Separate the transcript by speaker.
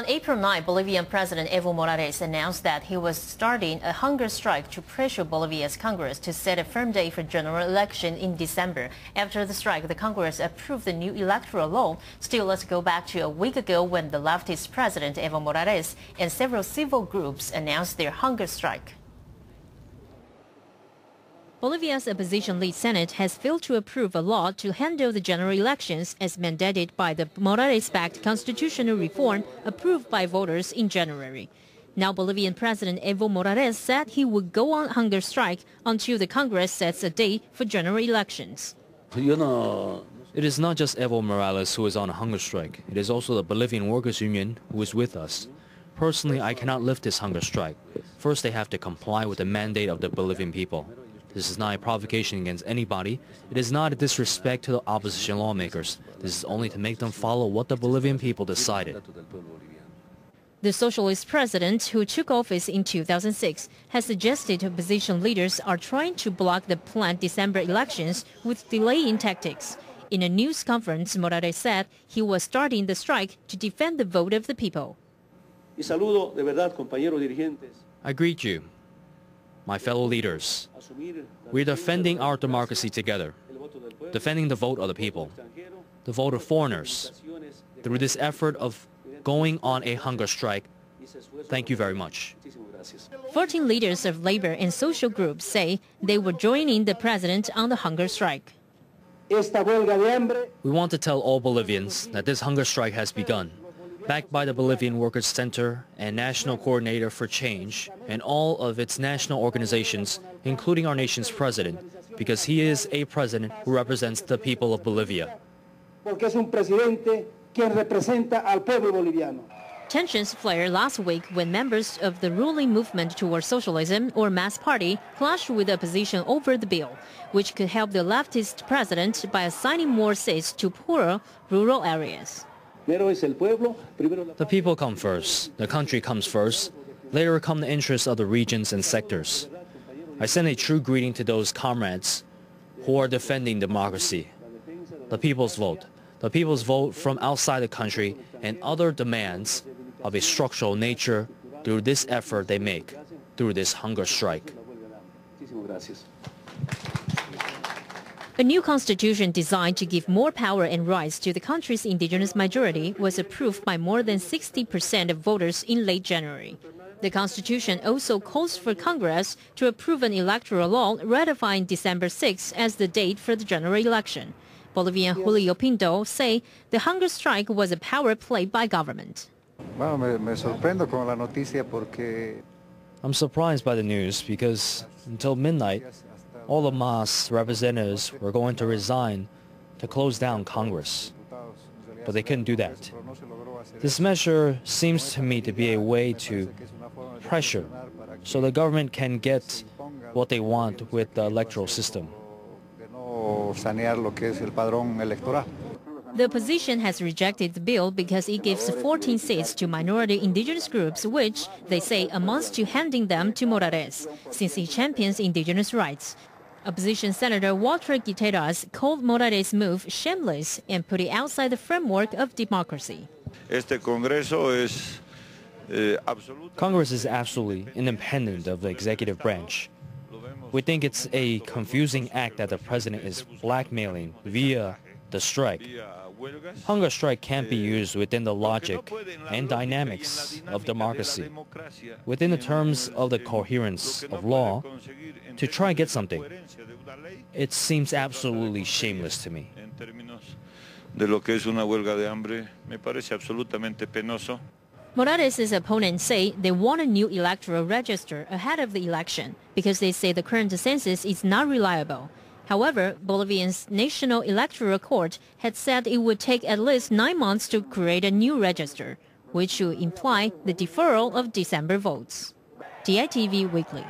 Speaker 1: April 9, Bolivian President Evo Morales announced that he was starting a hunger strike to pressure Bolivia's Congress to set a firm date for general election in December. After the strike, the Congress approved the new electoral law. Still, let's go back to a week ago when the leftist President Evo Morales and several civil groups announced their hunger strike. Bolivia's opposition-led Senate has failed to approve a law to handle the general elections as mandated by the Morales-backed constitutional reform approved by voters in January. Now Bolivian President Evo Morales said he would go on hunger strike until the Congress sets a date for general elections.
Speaker 2: It is not just Evo Morales who is on a hunger strike. It is also the Bolivian Workers' Union who is with us. Personally, I cannot lift this hunger strike. First, they have to comply with the mandate of the Bolivian people. This is not a provocation against anybody. It is not a disrespect to the opposition lawmakers. This is only to make them follow what the Bolivian people decided.
Speaker 1: The socialist president, who took office in 2006, has suggested opposition leaders are trying to block the planned December elections with delaying tactics. In a news conference, Morales said he was starting the strike to defend the vote of the people.
Speaker 2: I greet you, my fellow leaders. We're defending our democracy together, defending the vote of the people, the vote of foreigners, through this effort of going on a hunger strike. Thank you very much.
Speaker 1: 14 leaders of labor and social groups say they were joining the president on the hunger strike.
Speaker 2: We want to tell all Bolivians that this hunger strike has begun, backed by the Bolivian Workers' Center and National Coordinator for Change and all of its national organizations, including our nation's president, because he is a president who represents the people of Bolivia.
Speaker 1: Tensions flared last week when members of the ruling movement towards socialism, or Mass Party, clashed with the opposition over the bill, which could help the leftist president by assigning more seats to poorer rural areas.
Speaker 2: The people come first, the country comes first, later come the interests of the regions and sectors. I send a true greeting to those comrades who are defending democracy, the people's vote from outside the country, and other demands of a structural nature through this effort they make, through this hunger strike.
Speaker 1: A new constitution designed to give more power and rights to the country's indigenous majority was approved by more than 60% of voters in late January. The constitution also calls for Congress to approve an electoral law ratifying December 6 as the date for the general election. Bolivian Julio Pinto say the hunger strike was a power play by government.
Speaker 2: I'm surprised by the news because until midnight, all the MAS representatives were going to resign to close down Congress. But they couldn't do that. This measure seems to me to be a way to pressure so the government can get what they want with the electoral system.
Speaker 1: The opposition has rejected the bill because it gives 14 seats to minority indigenous groups, which, they say, amounts to handing them to Morales, since he champions indigenous rights. Opposition Senator Walter Guiteras called Morales' move shameless and put it outside the framework of democracy.
Speaker 2: Congress is absolutely independent of the executive branch. We think it's a confusing act that the president is blackmailing via the strike. Hunger strike can't be used within the logic and dynamics of democracy, within the terms of the coherence of law, to try and get something. It seems absolutely shameless to me.
Speaker 1: Morales' opponents say they want a new electoral register ahead of the election because they say the current census is not reliable. However, Bolivia's National Electoral Court had said it would take at least 9 months to create a new register, which would imply the deferral of December votes. DITV Weekly.